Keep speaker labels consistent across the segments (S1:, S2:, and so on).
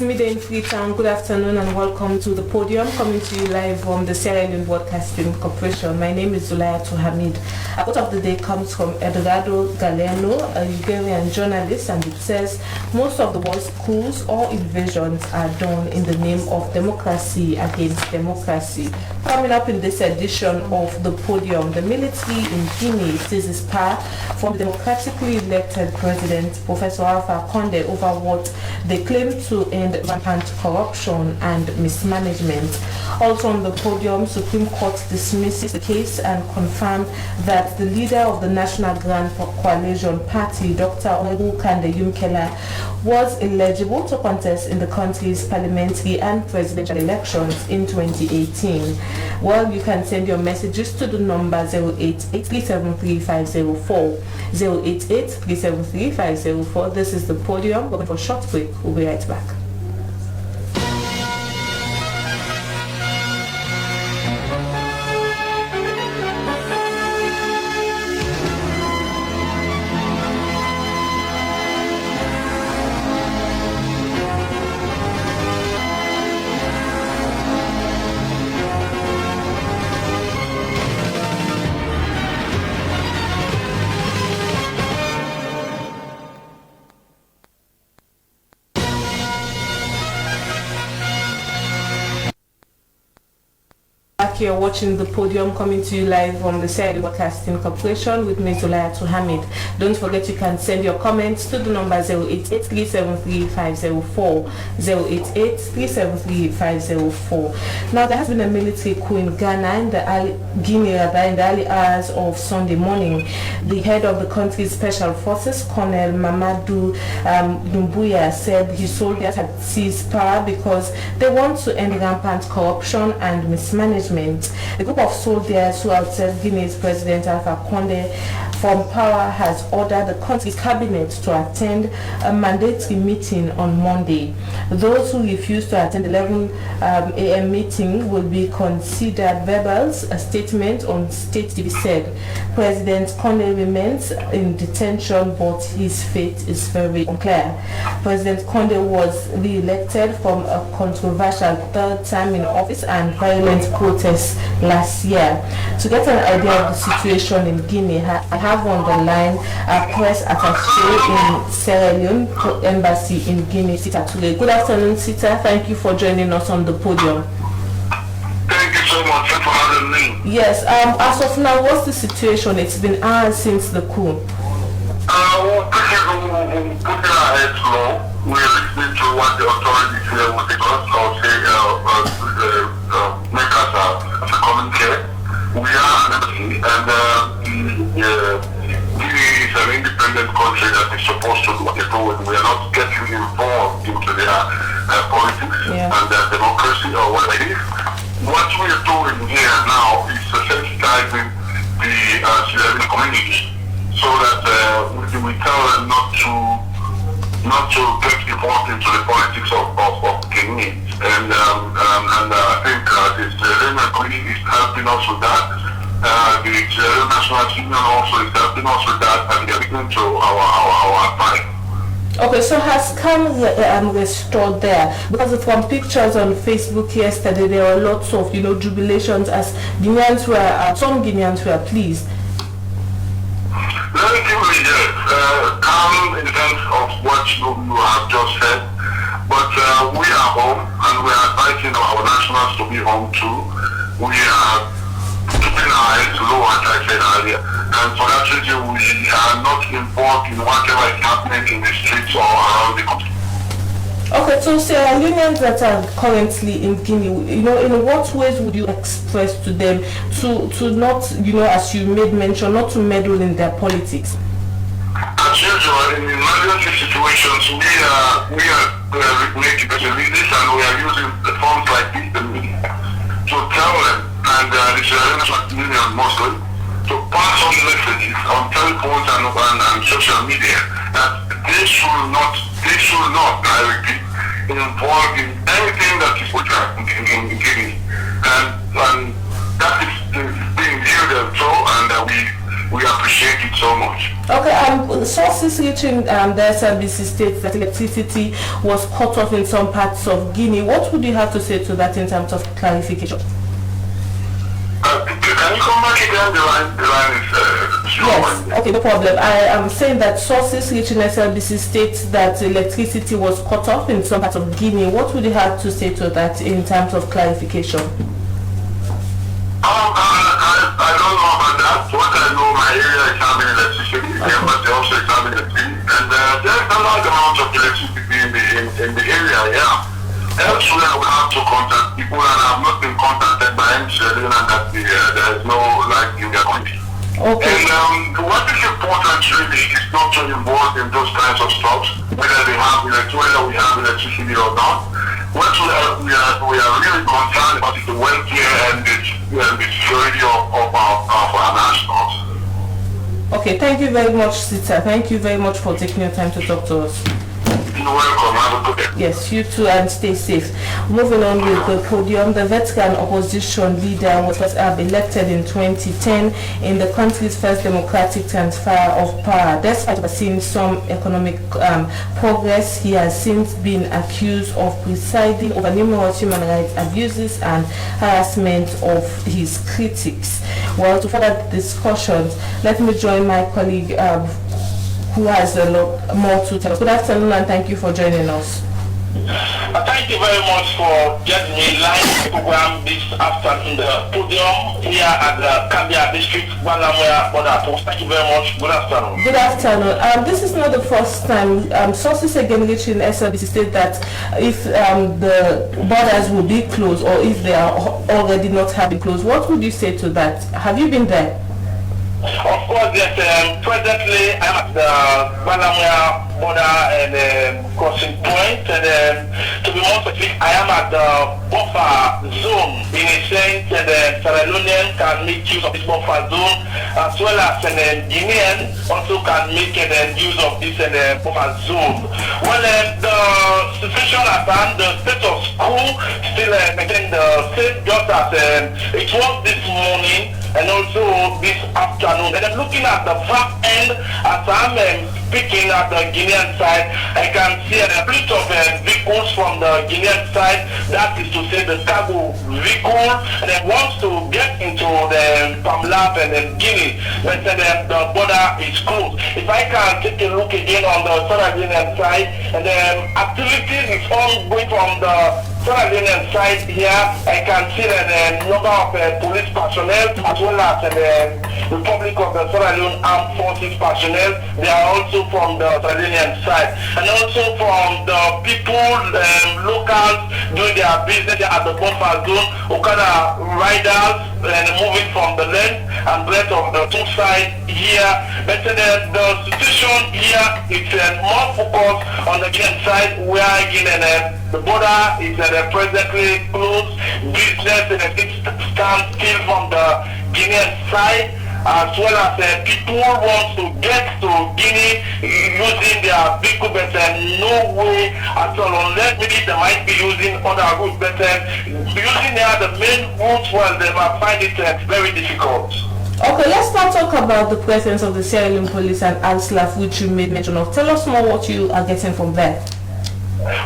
S1: midday in Freetown. Good afternoon and welcome to the Podium, coming to you live from the Sierra Leone Broadcasting Corporation. My name is Zulaya Hamid. A quote of the day comes from Eduardo Galeano, a Ugandan journalist, and it says, most of the world's coups or invasions are done in the name of democracy against democracy. Coming up in this edition of the Podium, the military in Guinea seizes power from the democratically elected president, Professor Alpha Conde, over what they claim to end rampant corruption and mismanagement. Also on the Podium, Supreme Court dismisses the case and confirmed that the leader of the National Grand Coalition Party, Dr. Olu Kande Yumkela, was eligible to contest in the country's parliamentary and presidential elections in 2018. Well, you can send your messages to the number 088-373-504. 088-373-504. This is the Podium. We're going for a short break. We'll be right back. You're watching the Podium, coming to you live from the Sierra Leone Broadcasting Corporation with me, Zulaya Hamid. Don't forget you can send your comments to the number 088-373-504. 088-373-504. Now, there has been a military coup in Ghana in the early hours of Sunday morning. The head of the country's special forces, Colonel Mamadou Doumbouya, said his soldiers had seized power because they want to end rampant corruption and mismanagement. The group of soldiers who outside Guinea's President Alpha Conde from power has ordered the country's cabinet to attend a mandatory meeting on Monday. Those who refuse to attend the 11 a.m. meeting will be considered rebels, a statement on state TV said. President Conde remains in detention, but his fate is very unclear. President Conde was re-elected from a controversial third term in office and violent protests last year. To get an idea of the situation in Guinea, I have on the line a press attaché in Sierra Leone Embassy in Guinea, Sita today. Good afternoon, Sita. Thank you for joining us on the Podium.
S2: Thank you so much for having me.
S1: Yes, as of now, what's the situation? It's been hours since the coup.
S2: Well, putting our heads low, we're listening to what the authorities here will take us, or say, make us a communique. We are an embassy, and Guinea is an independent country that is supposed to do what they're doing. We are not getting involved into their politics and their democracy or what it is. What we are doing here now is sensitizing the Sierra Leone community so that we tell them not to get involved into the politics of Guinea. And I think the Sierra Leone community is helping us with that. The Sierra Leone National Union also is helping us with that, and they're listening to our advice.
S1: Okay, so has calm restored there? Because from pictures on Facebook yesterday, there were lots of jubilations as Guineans were, some Guineans were pleased.
S2: Relatively, yes. Calm in the sense of what you have just said, but we are home and we are advising our nationals to be home too. We are keeping our heads low, as I said earlier, and for that reason we are not involved in whatever is happening in the streets or around the country.
S1: Okay, so Sierra Leoneans that are currently in Guinea, in what ways would you express to them to not, as you made mention, not to meddle in their politics?
S2: As usual, in emergency situations, we are making this and we are using the forms like this to tell them, and the Sierra Leone Union mostly, to pass on messages on telephones and social media that they should not, I repeat, involved in anything that is in Guinea. And that is being viewed as so, and we we appreciate it so much.
S1: Okay, sources reaching the SRBC states that electricity was cut off in some parts of Guinea. What would you have to say to that in terms of clarification?
S2: Can you come back again? The line is slow.
S1: Yes, okay, no problem. I am saying that sources reaching SLBC states that electricity was cut off in some parts of Guinea. What would you have to say to that in terms of clarification?
S2: I don't know about that. What I know, my area is having electricity, but they also is having electricity. And there's a large amount of electricity in the area, yeah. Elsewhere, we have to contact people, and I have not been contacted by any civilian that there is no light in their country.
S1: Okay.
S2: And what is important really is not to involve in those kinds of stuff, whether we have electricity or not. What we are really concerned about is the welfare and the security of our nationals.
S1: Okay, thank you very much, Sita. Thank you very much for taking your time to talk to us.
S2: You're welcome. Have a good day.
S1: Yes, you too, and stay safe. Moving on with the podium, the veteran opposition leader was elected in 2010 in the country's first democratic transfer of power. Despite seeing some economic progress, he has since been accused of presiding over numerous human rights abuses and harassment of his critics. Well, to further discussions, let me join my colleague who has a lot more to tell us. Good afternoon, and thank you for joining us.
S3: Thank you very much for getting me live program this afternoon, the podium here at the Kambia district, Balamoya border post. Thank you very much. Good afternoon.
S1: Good afternoon. This is not the first time. Sources again reaching SLBC state that if the borders will be closed or if they are already not having closed, what would you say to that? Have you been there?
S3: Of course, yes. Presently, I'm at the Balamoya border and crossing point. And to be more specific, I am at the buffer zone. In a sense, the Sierra Leonean can make use of this buffer zone, as well as Guinean also can make use of this buffer zone. Well, the situation at hand, the status quo still maintain the same, just as it was this morning and also this afternoon. And I'm looking at the far end as I'm speaking at the Guinean side. I can see a fleet of vehicles from the Guinean side, that is to say the cargo vehicle, and it wants to get into the Pamlab and Guinea, but the border is closed. If I can take a look again on the Sierra Leonean side, and activities is ongoing from the Sierra Leonean side here. I can see that the number of police personnel as well as the Republic of the Sierra Leone Armed Forces personnel, they are also from the Sierra Leonean side, and also from the people, locals doing their business at the buffer zone, Okada riders and moving from the length and breadth of the two sides here. But the situation here is more focused on the Guinean side, where again the border is presently closed. Business stands still from the Guinean side, as well as people want to get to Guinea using their vehicle, but no way at all, unless maybe they might be using other routes, but using the main routes, well, they might find it very difficult.
S1: Okay, let's now talk about the presence of the Sierra Leone police and ALSLAF, which you made mention of. Tell us more what you are getting from there.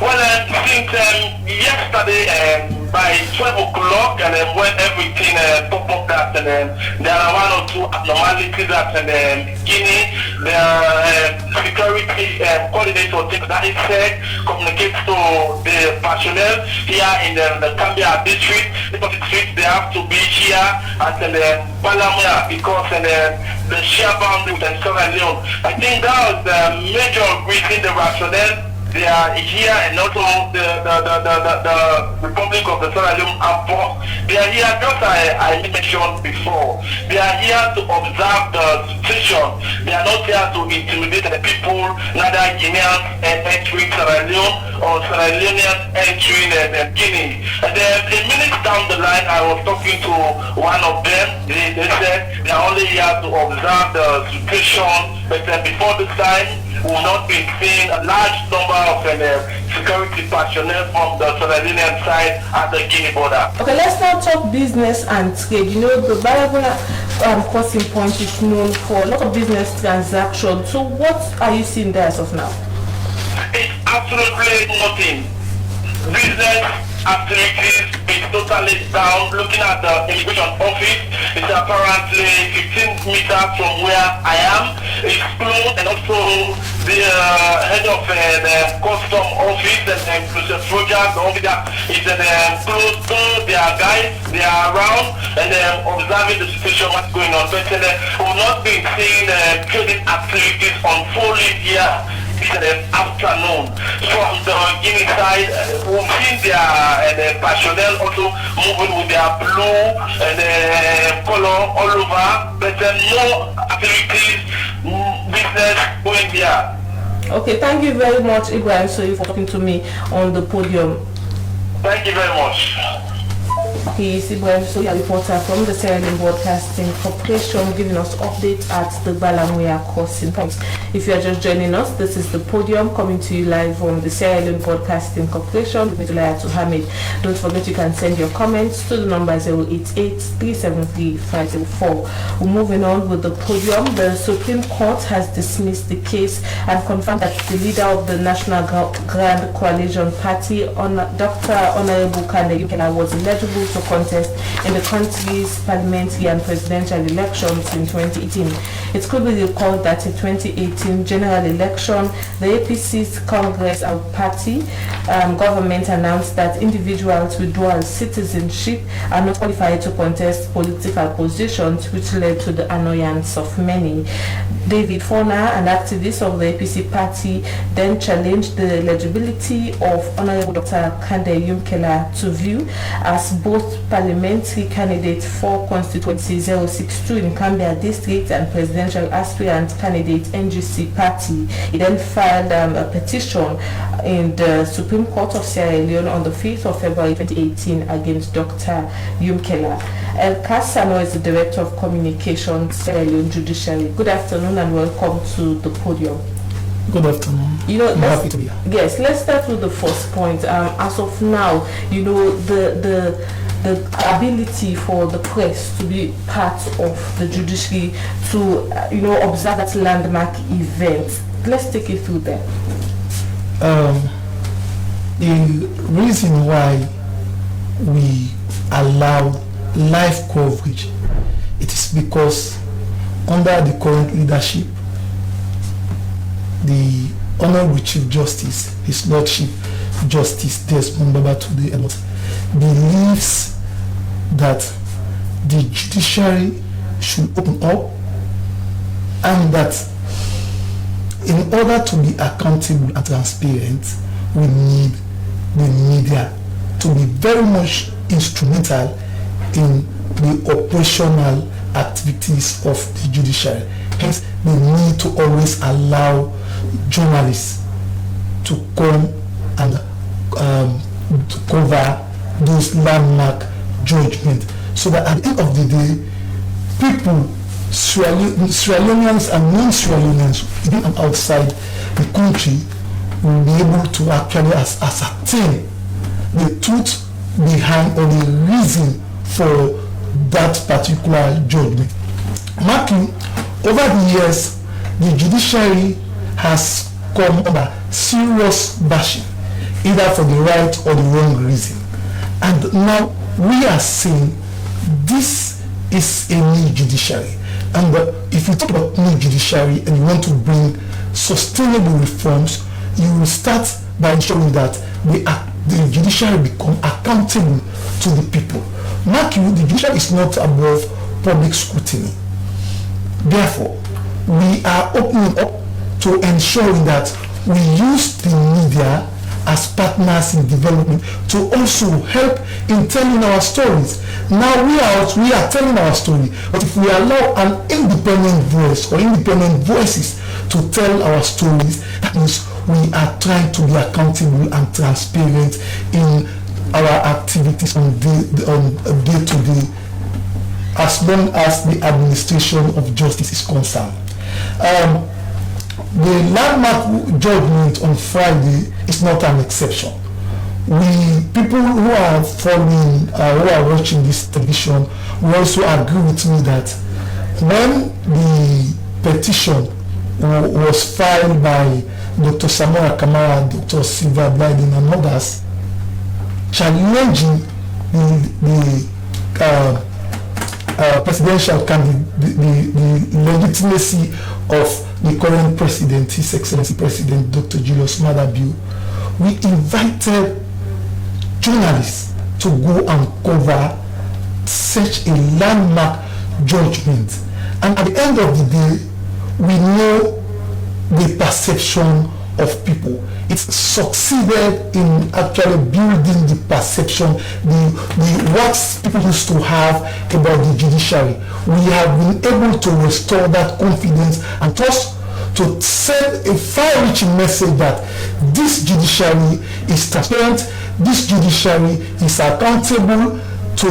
S3: Well, since yesterday by 12 o'clock, and when everything popped up that there are one or two abnormalities that Guinea, the security coordinator that is said communicates to the personnel here in the Kambia district, because they have to be here at the Balamoya because the share boundary with Sierra Leone. I think that was the major reason, the rationale. They are here, and also the Republic of the Sierra Leone Armed Forces. They are here, just I mentioned before. They are here to observe the situation. They are not here to intimidate the people, neither Guineans entering Sierra Leone or Sierra Leoneans entering Guinea. And then a minute down the line, I was talking to one of them. They said they are only here to observe the situation, but before this time, we will not be seeing a large number of security personnel from the Sierra side at the Guinea border.
S1: Okay, let's now talk business and trade. You know, the Balamoya crossing point is known for a lot of business transactions. So what are you seeing there as of now?
S3: It's absolutely nothing. Business activities is totally down. Looking at the immigration office, it's apparently 15 meters from where I am. It's closed, and also the head of the custom office and the project officer is closed. So their guys, they are around and observing the situation, what's going on. But we've not been seeing trading activities unfolding here in the afternoon. From the Guinea side, we've seen their personnel also moving with their blue and color all over, but no activities, business going there.
S1: Okay, thank you very much, Ibrahim, for talking to me on the podium.
S3: Thank you very much.
S1: He is Ibrahim, a reporter from the Sierra Leone Broadcasting Corporation, giving us updates at the Balamwea crossing. Thanks. If you are just joining us, this is the Podium coming to you live from the Sierra Leone Broadcasting Corporation with Metulayatu Hamid. Don't forget you can send your comments to the number 088-373-504. We're moving on with the Podium. The Supreme Court has dismissed the case and confirmed that the leader of the National Grand Coalition Party, Dr. Honorable Kande Yukela, was eligible to contest in the country's parliamentary and presidential elections in 2018. It could be recalled that in 2018 general election, the APC's Congress and Party government announced that individuals with dual citizenship are not qualified to contest political positions, which led to the annoyance of many. David Fona, an activist of the APC party, then challenged the eligibility of Honorable Dr. Kande Yukela to view as both parliamentary candidate for constituency 062 in Cambia district and presidential aspirant candidate NGC party. He then filed a petition in the Supreme Court of Sierra Leone on the 5th of February 2018 against Dr. Yukela. El Kasano is the Director of Communications, Sierra Leone Judiciary. Good afternoon and welcome to the Podium.
S4: Good afternoon. I'm happy to be here.
S1: Yes, let's start with the first point. As of now, the ability for the press to be part of the judiciary to observe that landmark event. Let's take it through that.
S4: The reason why we allow live coverage, it is because under the current leadership, the Honorable Chief Justice, His Lordship Justice Desmond Babatunde Elot, believes that the judiciary should open up, and that in order to be accountable and transparent, we need the media to be very much instrumental in the operational activities of the judiciary. Hence, we need to always allow journalists to come and to cover those landmark judgments, so that at the end of the day, people, Sierra Leoneans and non-Sierra Leoneans, even outside the country, will be able to actually ascertain the truth behind or the reason for that particular judgment. Marking, over the years, the judiciary has come under serious bashing, either for the right or the wrong reason. And now we are saying this is a new judiciary. And if you talk about new judiciary and you want to bring sustainable reforms, you will start by ensuring that the judiciary become accountable to the people. Mark you, the judiciary is not above public scrutiny. Therefore, we are opening up to ensuring that we use the media as partners in development to also help in telling our stories. Now we are telling our story, but if we allow an independent voice or independent voices to tell our stories, that means we are trying to be accountable and transparent in our activities on day-to-day, as long as the administration of justice is concerned. The landmark judgment on Friday is not an exception. People who are following, who are watching this television, will also agree with me that when the petition was filed by Dr. Samuel Kamara, Dr. Silva Blyden and others, challenging the presidential candidate, the legitimacy of the current president, His Excellency President Dr. Julius Maada Bio, we invited journalists to go and cover such a landmark judgment. And at the end of the day, we know the perception of people. It's succeeded in actually building the perception, the what people used to have about the judiciary. We have been able to restore that confidence and thus to send a far-reaching message that this judiciary is transparent, this judiciary is accountable to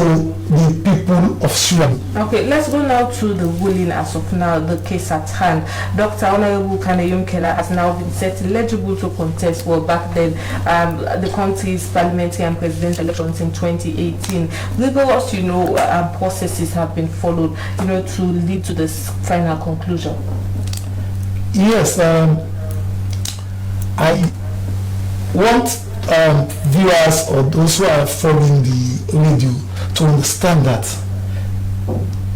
S4: the people of Sudan.
S1: Okay, let's go now to the ruling as of now, the case at hand. Dr. Honorable Kane Yonke-La has now been set eligible to contest, well, back then, the country's parliamentary and presidential elections in 2018. Rigorous, processes have been followed, to lead to this final conclusion.
S4: Yes, I want viewers or those who are following the radio to understand that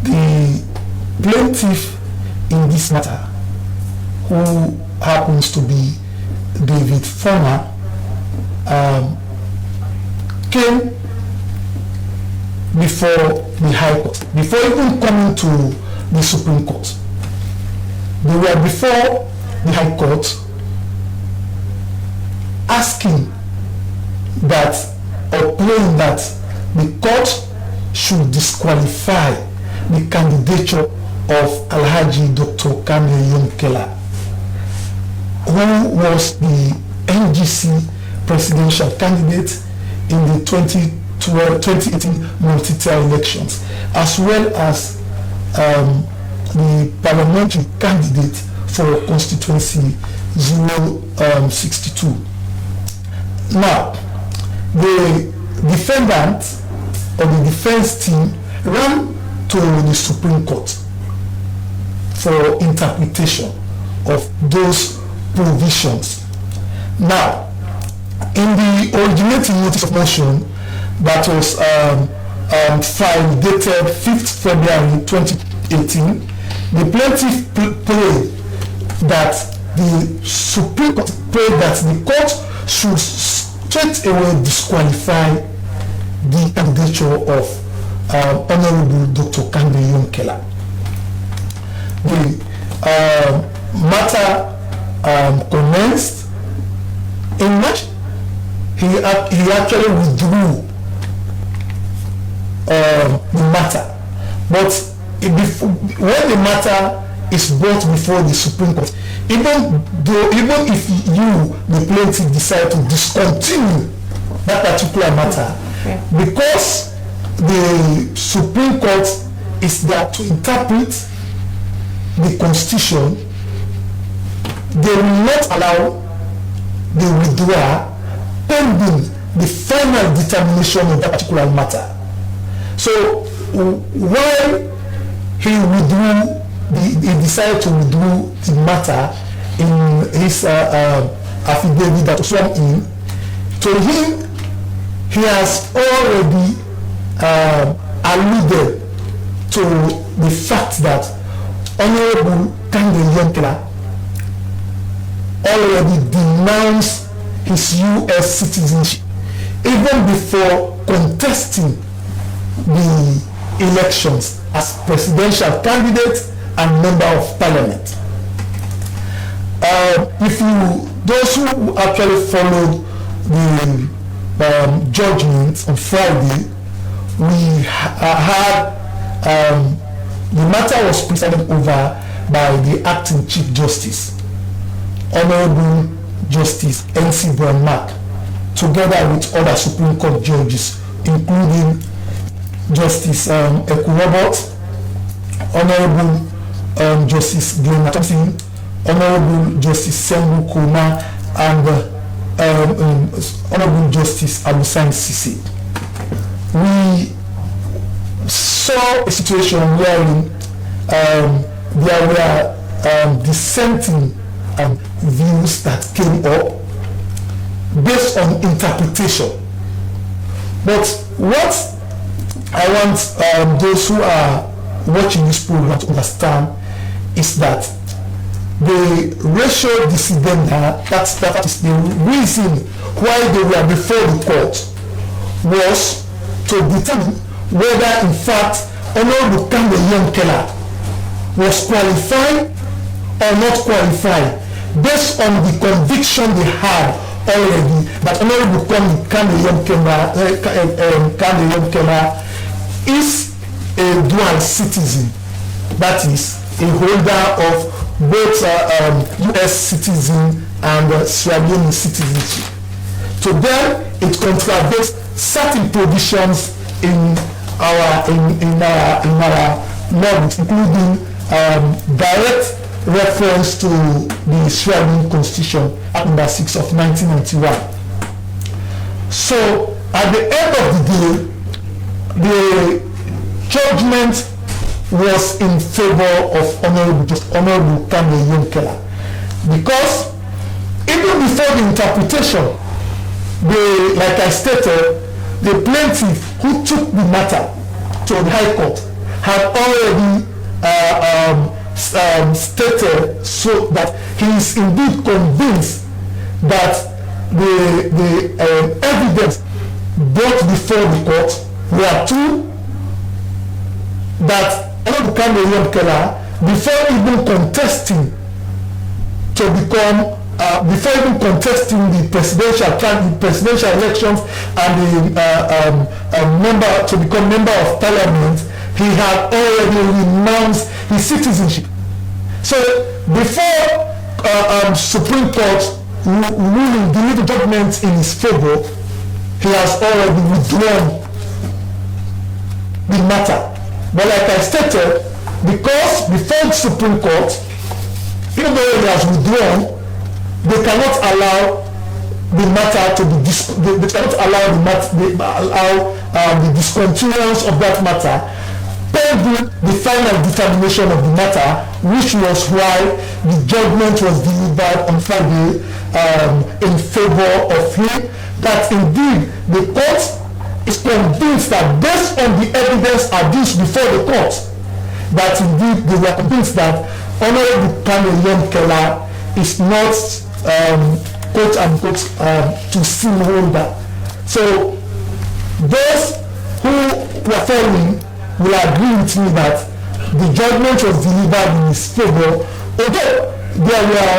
S4: the plaintiff in this matter, who happens to be David Former, came before the High Court, before even coming to the Supreme Court. They were before the High Court asking that, or praying that the court should disqualify the candidature of Alhaji Dr. Kane Yonke-La, who was the NGC presidential candidate in the 2018 multi-tier elections, as well as the parliamentary candidate for constituency 062. Now, the defendant or the defense team ran to the Supreme Court for interpretation of those provisions. Now, in the originating notice of motion that was filed dated 5th February 2018, the plaintiff prayed that the Supreme Court prayed that the court should straight away disqualify the candidature of Honorable Dr. Kane Yonke-La. The matter commenced in March. He actually withdrew the matter, but when the matter is brought before the Supreme Court, even if you, the plaintiff, decide to discontinue that particular matter, because the Supreme Court is there to interpret the Constitution, they will not allow the withdrawal pending the final determination of that particular matter. So while he decided to withdraw the matter in his affidavit that was sworn in, to him, he has already alluded to the fact that Honorable Kane Yonke-La already denounced his U.S. citizenship even before contesting the elections as presidential candidate and member of parliament. Those who actually followed the judgment on Friday, we had the matter was presided over by the acting Chief Justice, Honorable Justice N.C. Brown-Mark, together with other Supreme Court judges, including Justice Eku Robert, Honorable Justice Glenn Thompson, Honorable Justice Sengu Kuma, and Honorable Justice Alusan Sisi. We saw a situation wherein there were dissenting views that came up based on interpretation. But what I want those who are watching this program to understand is that the racial dissidenta, that is the reason why they were before the court, was to determine whether in fact Honorable Kande Keller was qualified or not qualified based on the conviction they had already that Honorable Kande Keller is a dual citizen, that is a holder of both U.S. citizen and Sierra Leone citizenship. To them, it contradicts certain provisions in our laws, including direct reference to the Sierra Leone Constitution, Act Number 6 of 1991. So, at the end of the day, the judgment was in favor of Honorable Kande Keller, because even before the interpretation, like I stated, the plaintiff who took the matter to the High Court had already stated so that he is indeed convinced that the evidence brought before the court were true, that Honorable Kande Keller, before even contesting the presidential elections and the to become member of parliament, he had already renounced his citizenship. So before Supreme Court ruling delivered judgment in his favor, he has already withdrawn the matter. But like I stated, because before the Supreme Court, even though he has withdrawn, they cannot allow the matter to be they cannot allow the discontinuance of that matter pending the final determination of the matter, which was why the judgment was delivered on Friday in favor of him. That indeed the court is convinced that based on the evidence adduced before the court, that indeed they were convinced that Honorable Kande Keller is not quote unquote to sin holder. So those who were following will agree with me that the judgment was delivered in his favor, although there were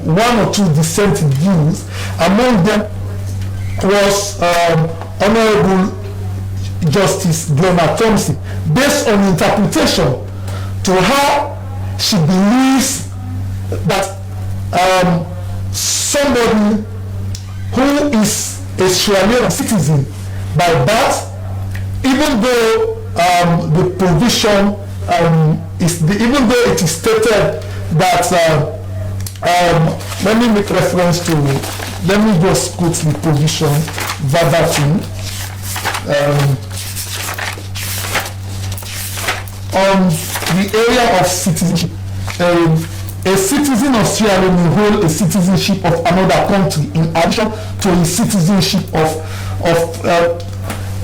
S4: one or two dissenting views. Among them was Honorable Justice Glenna Thompson. Based on interpretation, to her, she believes that somebody who is a Sierra Leone citizen by birth, even though the provision even though it is stated that let me make reference to, let me just quote the provision verbatim. On the area of citizenship, a citizen of Sierra Leone will hold a citizenship of another country in addition to his citizenship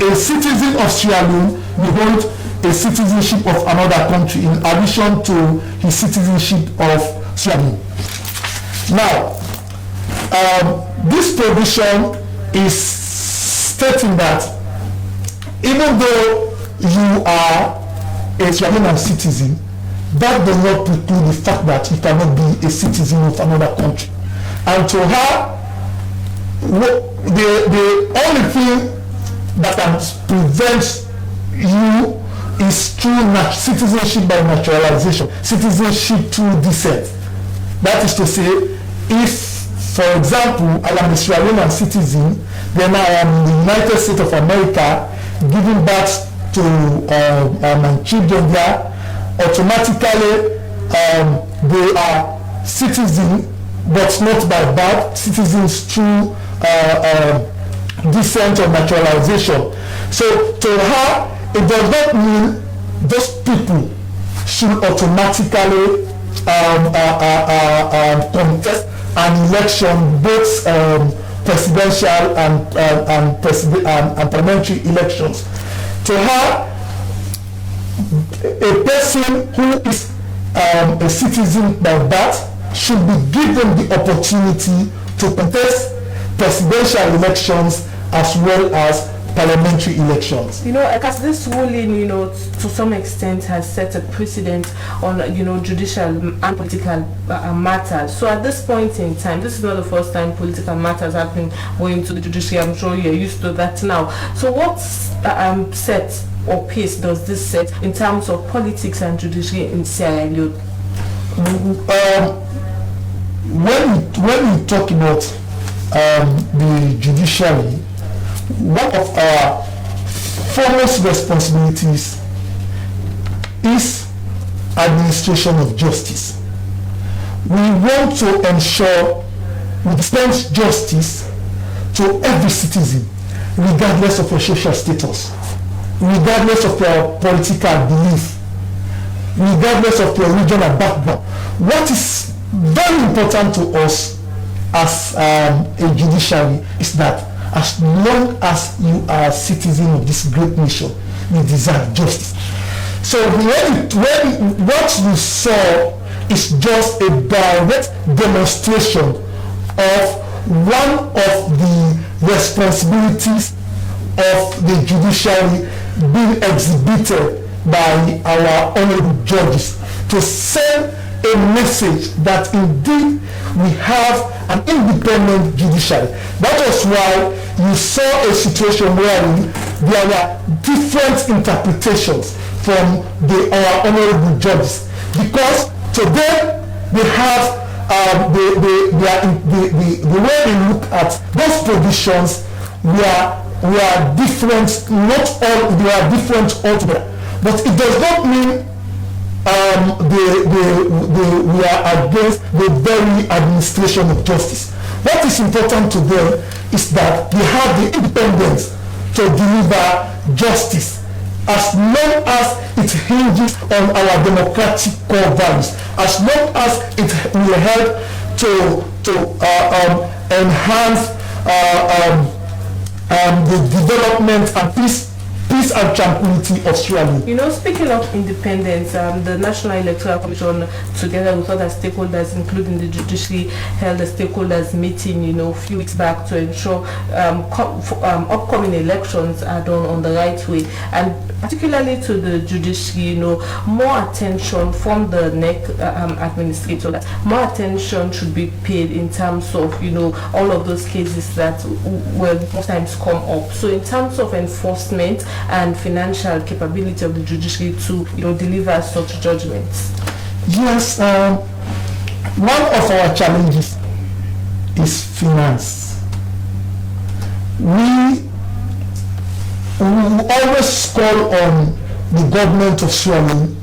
S4: a citizen of Sierra Leone will hold a citizenship of another country in addition to his citizenship of Sierra Leone. Now, this provision is stating that even though you are a Sierra Leonean citizen, that does not preclude the fact that you cannot be a citizen of another country. And to her, the only thing that can prevent you is through citizenship by naturalization, citizenship through descent. That is to say, if, for example, I am a Sierra Leonean citizen, then I am in the United States of America, giving birth to my children there, automatically they are citizens, but not by birth, citizens through descent or naturalization. So to her, it does not mean those people should automatically contest an election, both presidential and parliamentary elections. To her, a person who is a citizen by birth should be given the opportunity to contest presidential elections as well as parliamentary elections.
S1: Because this ruling, to some extent has set a precedent on, judicial and political matters. So at this point in time, this is not the first time political matters have been going to the judiciary. I'm sure you're used to that now. So what set or pace does this set in terms of politics and judiciary in Sierra Leone?
S4: When we talk about the judiciary, one of our foremost responsibilities is administration of justice. We want to ensure we dispense justice to every citizen, regardless of your social status, regardless of your political belief, regardless of your regional background. What is very important to us as a judiciary is that as long as you are a citizen of this great nation, you deserve justice. So what you saw is just a direct demonstration of one of the responsibilities of the judiciary being exhibited by our honorable judges to send a message that indeed we have an independent judiciary. That was why you saw a situation wherein there were different interpretations from our honorable judges, because to them they have the way they look at those provisions were different. Not all they are different altogether, but it does not mean we are against the very administration of justice. What is important to them is that they have the independence to deliver justice, as long as it hinges on our democratic core values, as long as it will help to enhance the development and peace and tranquility of Sierra Leone.
S1: Speaking of independence, the National Electoral Commission, together with other stakeholders, including the judiciary, held a stakeholders meeting, a few weeks back to ensure upcoming elections are done on the right way, and particularly to the judiciary, more attention from the NEC administrator. More attention should be paid in terms of, all of those cases that will most times come up. So in terms of enforcement and financial capability of the judiciary to deliver such judgments.
S4: Yes, one of our challenges is finance. We always call on the government of Sierra Leone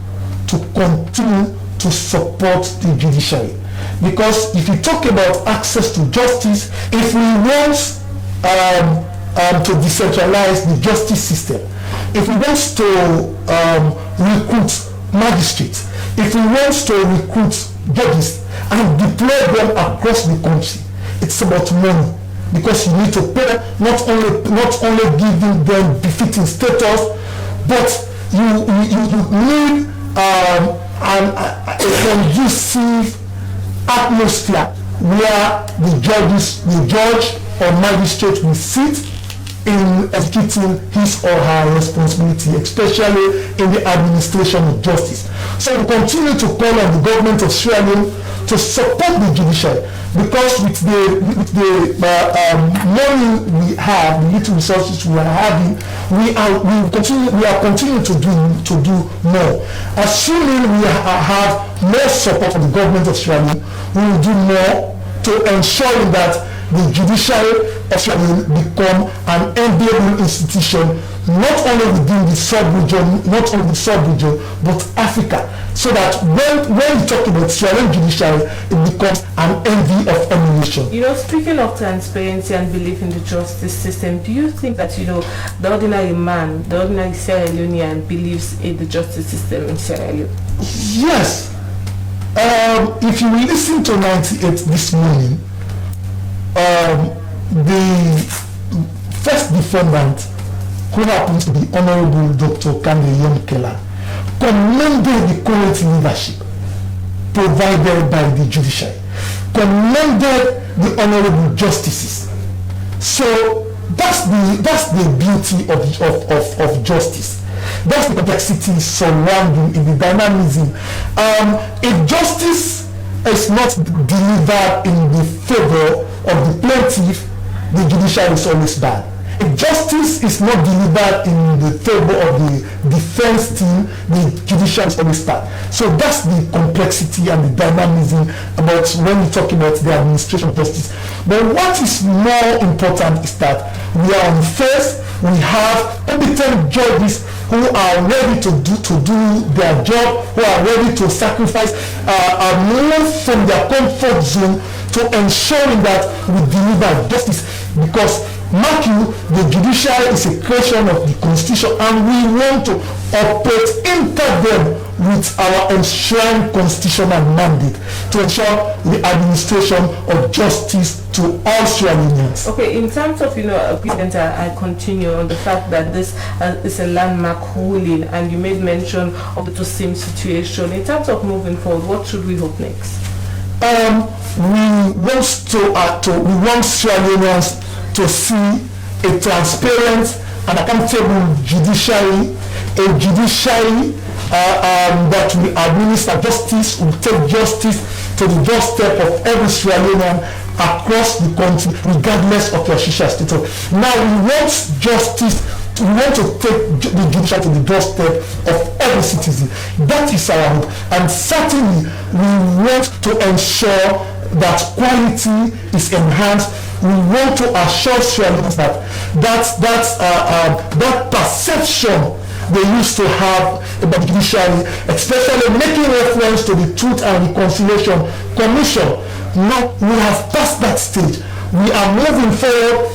S4: to continue to support the judiciary, because if you talk about access to justice, if we want to decentralize the justice system, if we want to recruit magistrates, if we want to recruit judges and deploy them across the country, it's about money, because you need to pay them, not only giving them befitting status, but you need a conducive atmosphere where the judge or magistrate will sit in executing his or her responsibility, especially in the administration of justice. So we continue to call on the government of Sierra Leone to support the judiciary, because with the money we have, the little resources we are having, we are continuing to do more. Assuming we have more support from the government of Sierra Leone, we will do more to ensure that the judiciary of Sierra Leone become an enviable institution, not only within the sub-region, but Africa, so that when we talk about Sierra Leone judiciary, it becomes an envy of emulation.
S1: Speaking of transparency and belief in the justice system, do you think that the ordinary man, the ordinary Sierra Leonean believes in the justice system in Sierra Leone?
S4: Yes. If you listen to 98 this morning, the first defendant, who happens to be Honorable Dr. Kande Yomkela, commended the current leadership provided by the judiciary, commended the honorable justices. So that's the beauty of justice. That's the complexity surrounding in the dynamism. If justice is not delivered in the favor of the plaintiff, the judiciary is always bad. If justice is not delivered in the favor of the defense team, the judiciary is always bad. So that's the complexity and the dynamism about when we talk about the administration of justice. But what is more important is that we are on first, we have competent judges who are ready to do their job, who are ready to sacrifice, move from their comfort zone to ensuring that we deliver justice. Because mark you, the judiciary is a creation of the constitution, and we want to operate inter them with our enshrined constitutional mandate to ensure the administration of justice to all Sierra Leoneans.
S1: Okay, in terms of, President, I continue on the fact that this is a landmark ruling, and you made mention of the same situation. In terms of moving forward, what should we hope next? We want Sierra Leoneans to see a transparent and accountable judiciary, a judiciary that will administer justice, will take justice to the doorstep of every Sierra Leonean across the country, regardless of your social status. Now we want justice. We want to take the judiciary to the doorstep of every citizen. That is our hope, and certainly we want to ensure that quality is enhanced. We want to assure Sierra Leoneans that perception they used to have about the judiciary, especially making reference to the Truth and Reconciliation Commission. Now we have passed that stage. We are moving forward.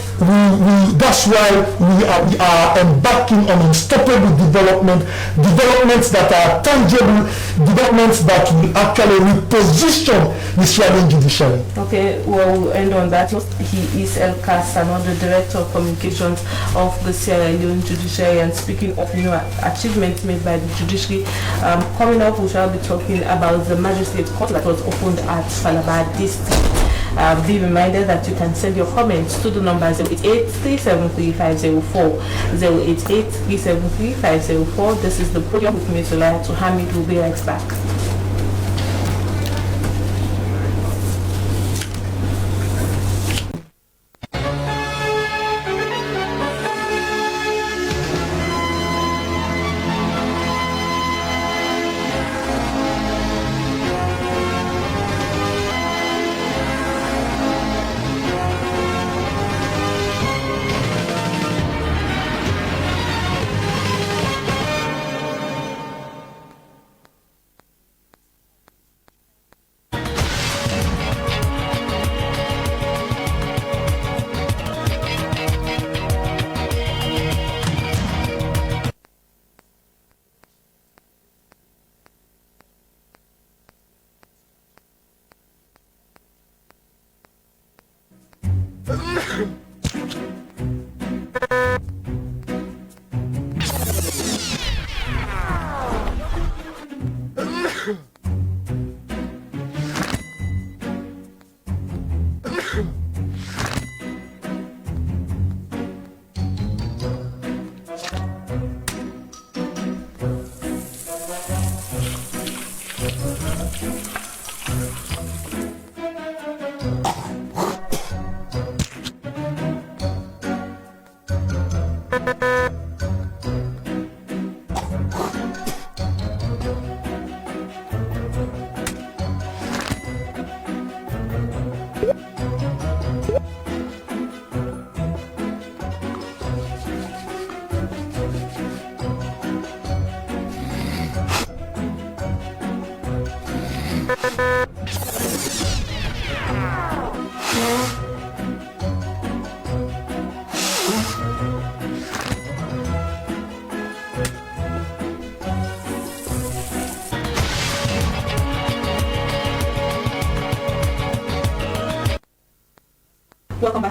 S1: That's why we are embarking on unstoppable developments that are tangible, developments that will actually reposition the Sierra Leone judiciary. Okay, well, we'll end on that. He is El Kasano, the Director of Communications of the Sierra Leone Judiciary. And speaking of achievements made by the judiciary, coming up we shall be talking about the magistrate court that was opened at Falaba District. Be reminded that you can send your comments to the number 088-373-504, 088-373-504. This is the Podium with me, Zulaya to Hamid. Will be right back.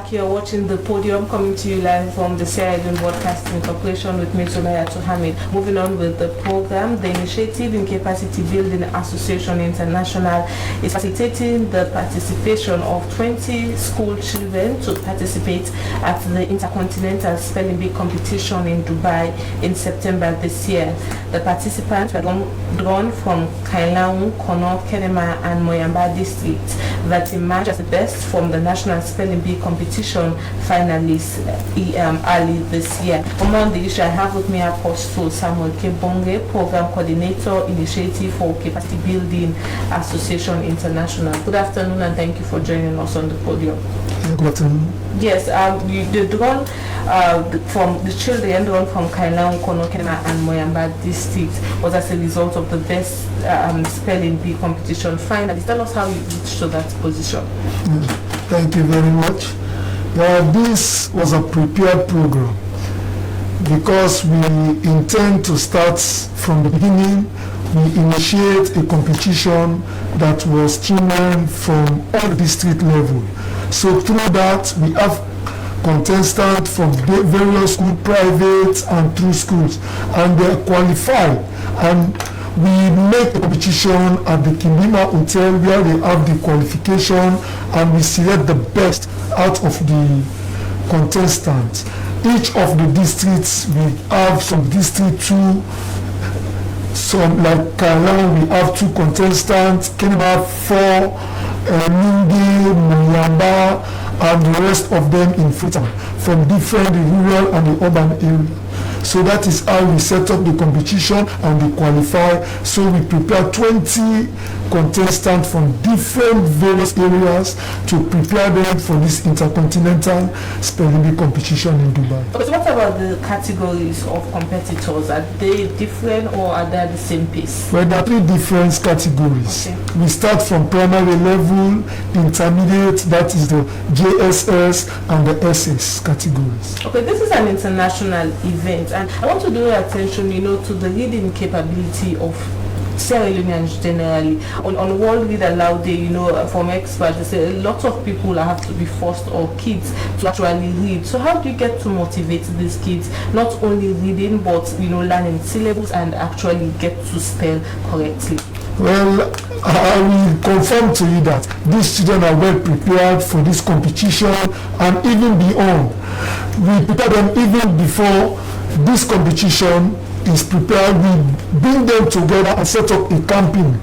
S1: back. You're watching the Podium, coming to you live from the Sierra Leone Broadcasting Corporation with me, Zulaya Hamid. Moving on with the program, the Initiative in Capacity Building Association International is facilitating the participation of 20 school children to participate at the Intercontinental Spelling Bee competition in Dubai in September this year. The participants were drawn from Kailaung, Kono, Kenema and Moyamba districts that emerged as the best from the National Spelling Bee competition finalists early this year. Among the issues, I have with me Apostle Samuel Kebonge, Program Coordinator, Initiative for Capacity Building Association International. Good afternoon and thank you for joining us on the Podium.
S4: Good afternoon.
S1: Yes, the drawn from the children drawn from Kailaung, Kono, Kenema and Moyamba district was as a result of the best spelling bee competition finalists. Tell us how you reached to that position.
S4: Thank you very much. This was a prepared program because we intend to start from the beginning. We initiate a competition that was streamlined from all district level. So through that, we have contestants from various schools, private and through schools, and they are qualified. And we make the competition at the Kindima Hotel where they have the qualification, and we select the best out of the contestants. Each of the districts, we have some district 2, some like Kailaung, we have 2 contestants, Kenema 4, Ningi, Muyamba, and the rest of them in Freetown from different rural and the urban area. So that is how we set up the competition and we qualify. So we prepare 20 contestants from different various areas to prepare them for this intercontinental spelling bee competition in Dubai.
S1: Okay, so what about the categories of competitors? Are they different or are they at the same pace?
S4: Well, there are 3 different categories.
S1: Okay.
S4: We start from primary level, intermediate, that is the JSS and the SS categories.
S1: Okay, this is an international event, and I want to draw your attention, to the reading capability of Sierra Leoneans generally. On World Read Aloud Day, from experts, they say a lot of people have to be forced or kids to actually read. So how do you get to motivate these kids, not only reading, but, learning syllables and actually get to spell correctly?
S4: Well, I will confirm to you that these children are well prepared for this competition and even beyond. We prepare them even before this competition is prepared. We bring them together and set up a campaign.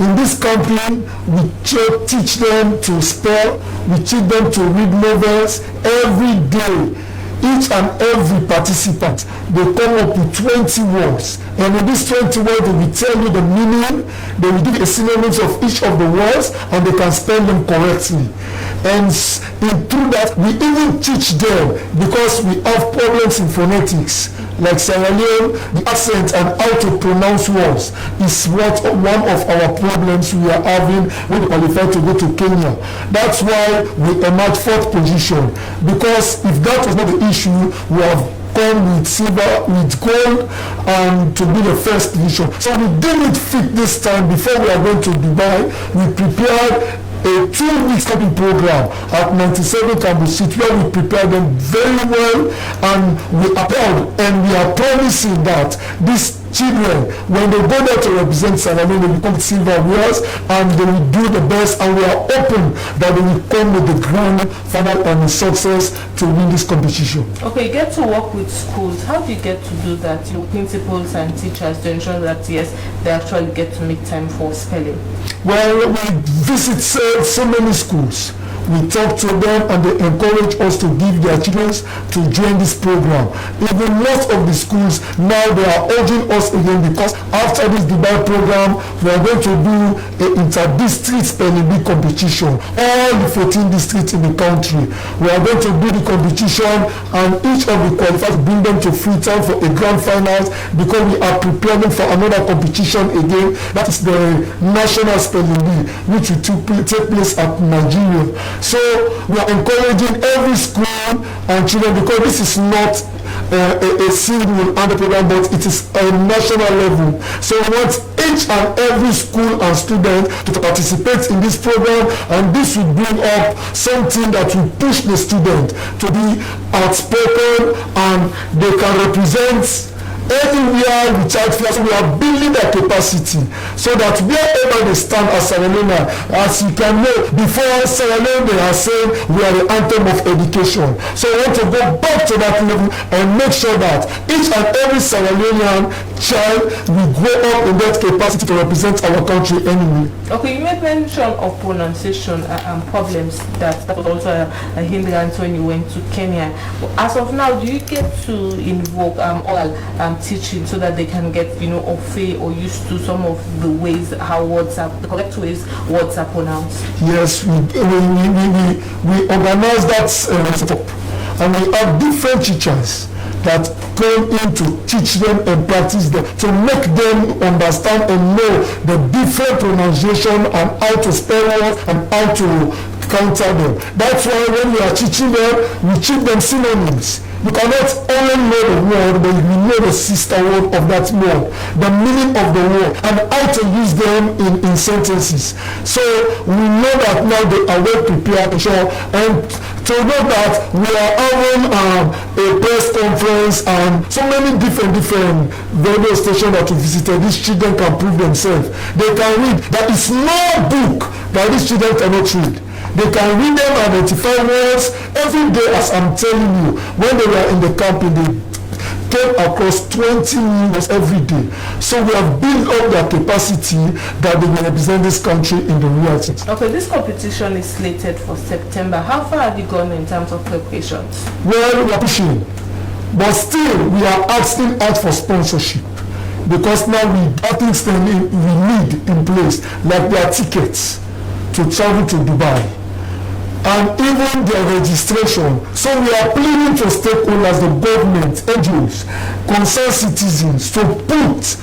S4: In this campaign, we teach them to spell, we teach them to read novels every day. Each and every participant, they come up with 20 words. And in these 20 words, they will tell you the meaning, they will give a synonyms of each of the words, and they can spell them correctly. And through that, we even teach them, because we have problems in phonetics, like Sierra Leone, the accent and how to pronounce words is one of our problems we are having when we qualify to go to Kenya. That's why we emerged 4th position, because if that was not the issue, we have come with silver, with gold, and to be the 1st position. So we didn't fit this time. Before we are going to Dubai, we prepared a 2-week study program at 97 Campus Street where we prepare them very well, and we are proud and we are promising that these children, when they go there to represent Sierra Leone, they become silver warriors and they will do the best, and we are open that they will come with the grand final and success to win this competition.
S1: Okay, you get to work with schools. How do you get to do that? Principals and teachers to ensure that, yes, they actually get to make time for spelling?
S4: Well, we visit so many schools. We talk to them and they encourage us to give their children to join this program. Even most of the schools now, they are urging us again, because after this Dubai program, we are going to do an inter-district spelling bee competition. All the 14 districts in the country, we are going to do the competition, and each of the qualifiers bring them to Freetown for a grand finals, because we are preparing for another competition again. That is the national spelling bee, which will take place at Nigeria. So we are encouraging every school and children, because this is not a single under program, but it is a national level. So we want each each and every school and student to participate in this program, and this will bring up something that will push the student to be outspoken and they can represent everywhere without fear. So we are building their capacity so that wherever they stand as Sierra Leone, as you can know, before Sierra Leone they are saying we are the anthem of education. So we want to go back to that level and make sure that each and every Sierra Leonean child will grow up in that capacity to represent our country anyway.
S1: Okay, you made mention of pronunciation problems that was also a hindrance when you went to Kenya. As of now, do you get to invoke oral teaching so that they can get, or feel or used to some of the ways how words are, the correct ways words are pronounced?
S4: Yes, we organize that setup, and we have different teachers that come in to teach them and practice them, to make them understand and know the different pronunciation and how to spell words and how to counter them. That's why when we are teaching them, we teach them synonyms. You cannot only know the word, but you know the sister word of that word, the meaning of the word, and how to use them in sentences. So we know that now they are well prepared to show, and to know that we are having a press conference and so many different radio stations that we visited. These children can prove themselves. They can read. There is no book that these children cannot read. They can read them and identify words every day, as I'm telling you. When they were in the camping, they came across 20 new words every day. So we have built up their capacity that they will represent this country in the real sense.
S1: Okay, this competition is slated for September. How far have you gone in terms of preparations?
S4: Well, we are pushing, but still we are asking out for sponsorship, because now we have things we need in place, like their tickets to travel to Dubai, and even their registration. So we are pleading to stakeholders, the government, NGOs, concerned citizens, to put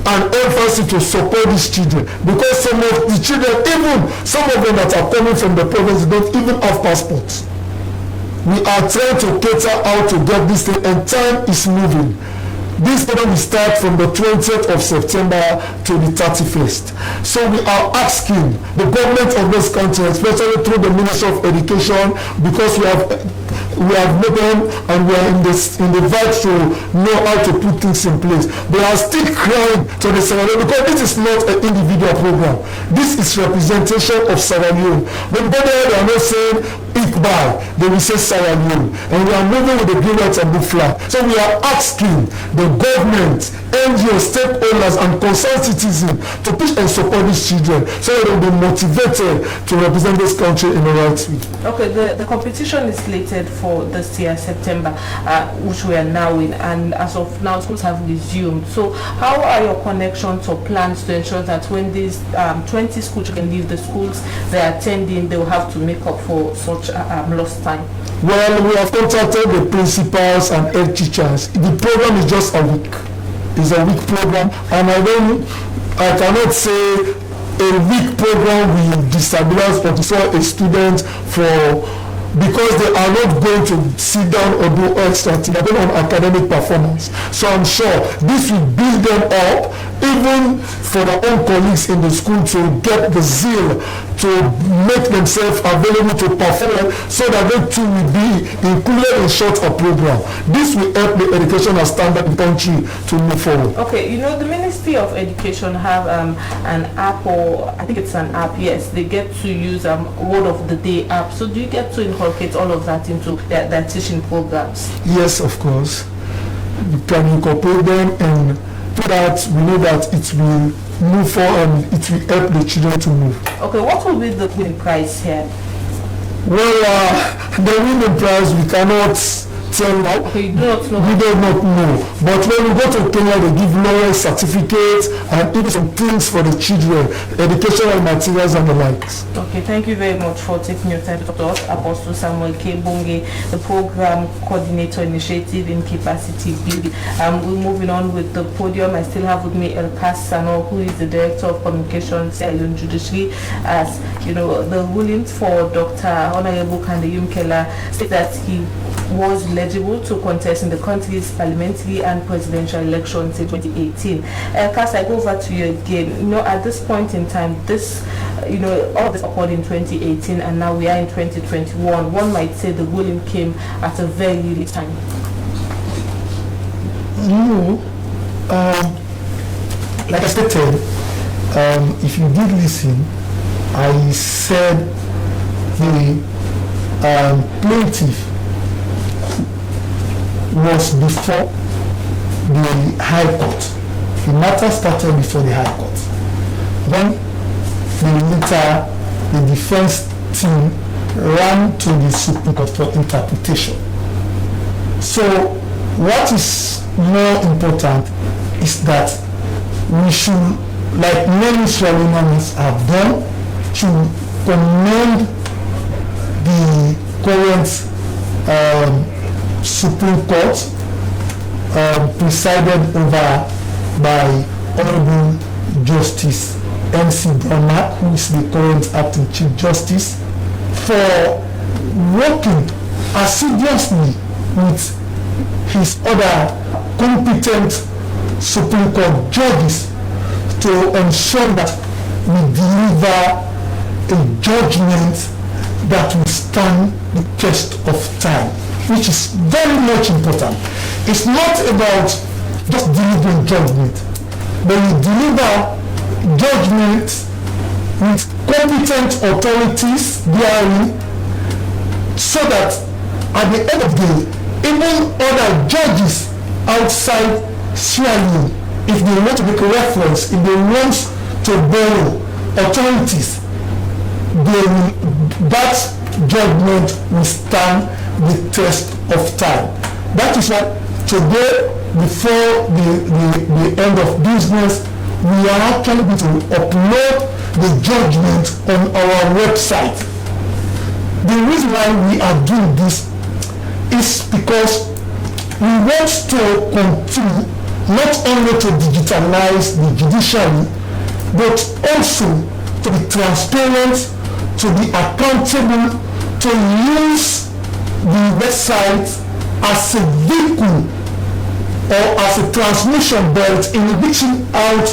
S4: an emphasis to support these children, because some of the children, even some of them that are coming from the province, don't even have passports. We are trying to cater how to get this thing, and time is moving. This program will start from the 20th of September to the 31st. So we are asking the government of this country, especially through the Ministry of Education, because we have made them and we are in the vibe to know how to put things in place. They are still crying to the Sierra Leone, because this is not an individual program. This is representation of Sierra Leone. When they are not saying Iqbal, they will say Sierra Leone. And we are moving with the green, white and blue flag. So we are asking the government, NGOs, stakeholders and concerned citizens to push and support these children so that they will be motivated to represent this country in the right way.
S1: Okay, the competition is slated for this year, September, which we are now in, and as of now schools have resumed. So how are your connections or plans to ensure that when these 20 schools can leave the schools they're attending, they will have to make up for such lost time?
S4: Well, we have contacted the principals and head teachers. The program is just a week. It's a week program, and I cannot say a week program will destabilize a student because they are not going to sit down or do extra things. They're going on academic performance. So I'm sure this will build them up, even for their own colleagues in the school, to get the zeal to make themselves available to perform, so that they too will be included in shorter program. This will help the educational standard in the country to move forward.
S1: Okay, the Ministry of Education have an app, or I think it's an app, yes. They get to use Word of the Day app. So do you get to inculcate all of that into their teaching programs?
S4: Yes, of course. We can incorporate them, and through that we know that it will move forward and it will help the children to move.
S1: Okay, what will be the winning prize here?
S4: Well, the winning prize we cannot tell now.
S1: Okay, you do not know.
S4: We do not know. But when we go to Kenya, they give laurel certificates and even some things for the children, educational materials and the likes.
S1: Okay, thank you very much for taking your time to talk to us. Apostle Samuel K. Bonge, the Program Coordinator Initiative in Capacity Building. We're moving on with the podium. I still have with me El Sano, who is the Director of Communications and Judiciary. As you know, the rulings for Dr. Honorable Kandeyum Keller state that he was eligible to contest in the country's parliamentary and presidential elections in 2018. Cass, I go over to you again. At this point in time, this, all this occurred in 2018, and now we are in 2021. One might say the ruling came at a very late time.
S4: No, like I stated, if you did listen, I said the plaintiff was before the High Court. The matter started before the High Court. Then the defense team ran to the Supreme Court for interpretation. So what is more important is that we should, like many Sierra have done, to commend the current Supreme Court presided over by Honorable Justice MC Brahma, who is the current acting Chief Justice, for working assiduously with his other competent Supreme Court judges to ensure that we deliver a judgment that will stand the test of time, which is very much important. It's not about just delivering judgment, but you deliver judgment with competent authorities therein, so that at the end of the day, even other judges outside Sierra Leone, if they want to make a reference, if they want to borrow authorities, that judgment will stand the test of time. That is why today, before the end of business, we are actually going to upload the judgment on our website. The reason why we are doing this is because we want to continue not only to digitalize the judiciary, but also to be transparent, to be accountable, to use the website as a vehicle or as a transmission belt in reaching out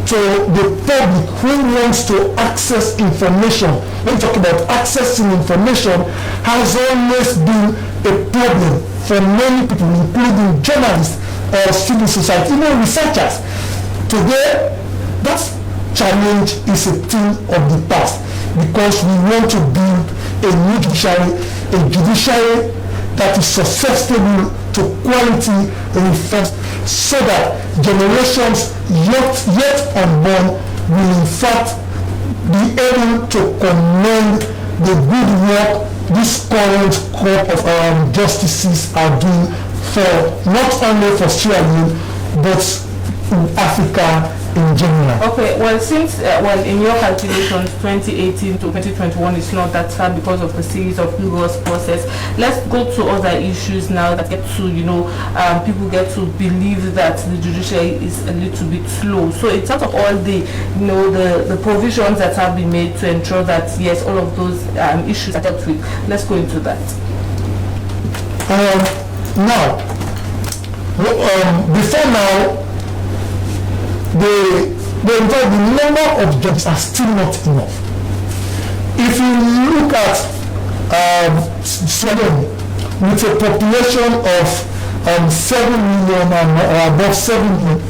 S4: to the public who wants to access information. When we talk about accessing information, has always been a problem for many people, including journalists or civil society, even researchers. Today, that challenge is a thing of the past, because we want to build a new judiciary, a judiciary that is susceptible to quality reforms, so that generations yet unborn will in fact be able to commend the good work this current crop of justices are doing, for not only for Sierra Leone but in Africa in general.
S1: Okay, well, since in your calculations 2018 to 2021 is not that far because of the series of rigorous process, let's go to other issues now that get to, people get to believe that the judiciary is a little bit slow. So in terms of all the, the provisions that have been made to ensure that, yes, all of those issues are dealt with, let's go into that.
S4: Now, before now, the number of jobs are still not enough. If you look at Sweden, with a population of 7 million or above 7 million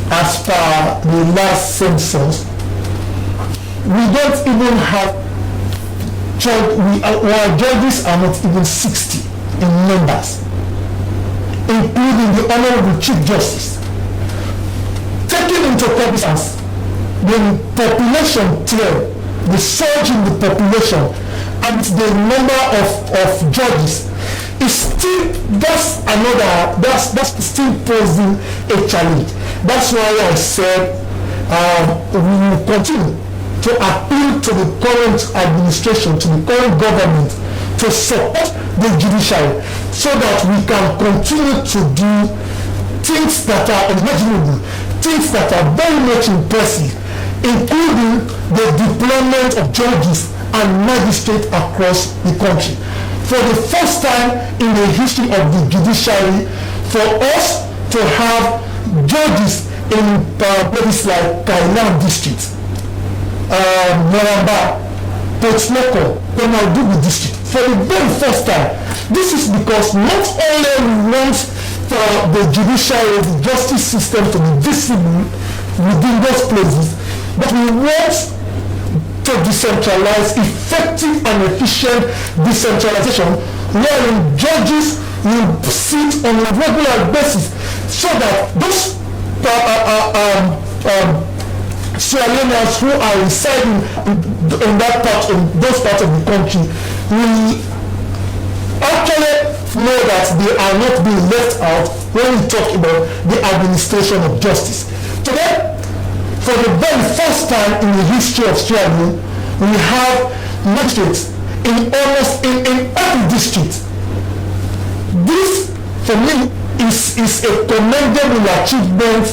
S4: as per the last census, we don't even have our judges are not even 60 in numbers, including the Honorable Chief Justice. Taking into cognizance the population trend, the surge in the population, and the number of judges, is still that's still posing a challenge. That's why I said we will continue to appeal to the current administration, to the current government, to support the judiciary, so that we can continue to do things that are imaginable, things that are very much impressive, including the deployment of judges and magistrates across the country. for the first time in the history of the judiciary, for us to have judges in places like Kailan district, Moramba, Potsmoko, Konadugu district, for the very first time. This is because not only we want the judiciary, the justice system to be visible within those places, but we want to decentralize effective and efficient decentralization wherein judges will sit on a regular basis so that those Sierra Leoneans who are residing in those parts of the country will actually know that they are not being left out when we talk about the administration of justice. Today, for the very first time in the history of Sierra Leone, we have magistrates in almost in every district. This, for me, is a commendable achievement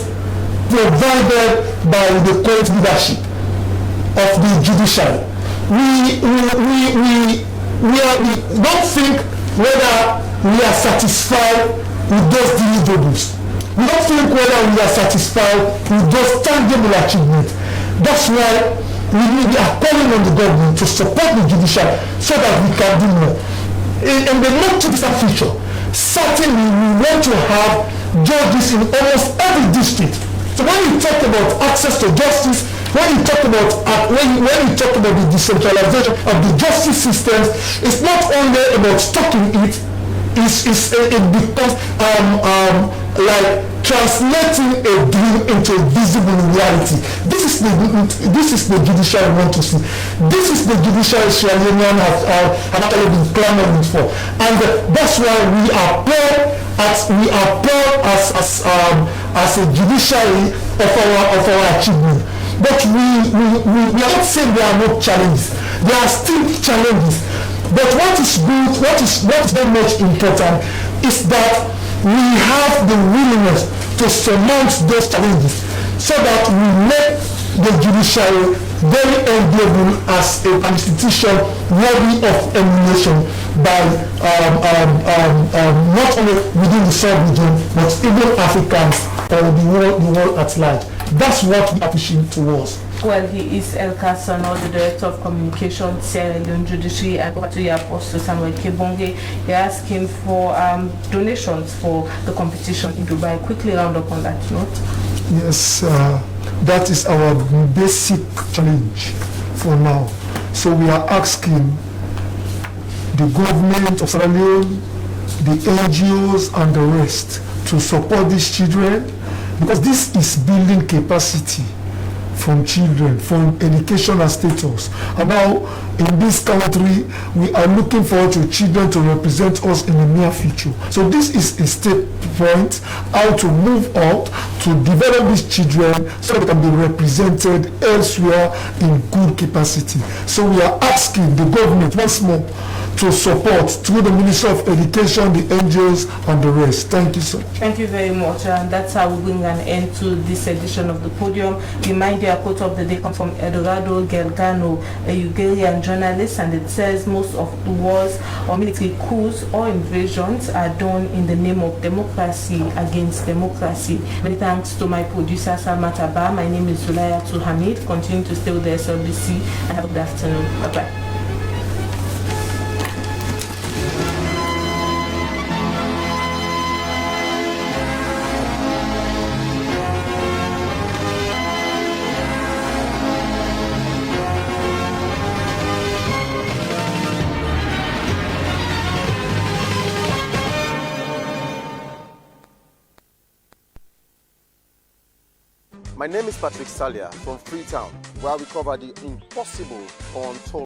S4: provided by the current leadership of the judiciary. We don't think whether we are satisfied with those deliverables. We don't think whether we are satisfied with those tangible achievements. That's why we are calling on the government to support the judiciary so that we can do more. In the not too distant future, certainly we want to have judges in almost every district. So when you talk about access to justice, when you talk about the decentralization of the justice systems, it's not only about stocking it. It becomes like translating a dream into a visible reality. This is the judiciary we want to see. This is the judiciary Sierra Leoneans have actually been clamoring for, and that's why we are proud as a judiciary of our achievement. But we are not saying there are no challenges. There are still challenges. But what is good, what is very much important is that we have the willingness to surmount those challenges so that we make the judiciary very enviable as an institution worthy of emulation by not only within the sub-region but even Africans or the world at large. That's what we are pushing towards.
S1: Well, he is El Kasano, the Director of Communication, Sierra Leone Judiciary, and over to your Apostle Samuel Kebonge. You're asking for donations for the competition in Dubai. Quickly round up on that note.
S4: Yes, that is our basic challenge for now. So we are asking the government of Sierra Leone, the NGOs and the rest to support these children, because this is building capacity from children, from educational status. And now in this country, we are looking forward to children to represent us in the near future. So this is a step point, how to move out to develop these children so that they can be represented elsewhere in good capacity. So we are asking the government once more to support through the Ministry of Education, the NGOs and the rest. Thank you so much.
S1: Thank you very much, and that's how we bring an end to this edition of the Podium. Remind you, a quote of the day comes from Eduardo Gelgano, a Ugandan journalist, and it says most of the wars or military coups or invasions are done in the name of democracy against democracy. Many thanks to my producer Salma Taba. My name is Zulaya Hamid. Continue to stay with the SLBC and have a good afternoon. Bye-bye.
S5: My name is Patrick Salia from Freetown, where we cover the impossible or untold.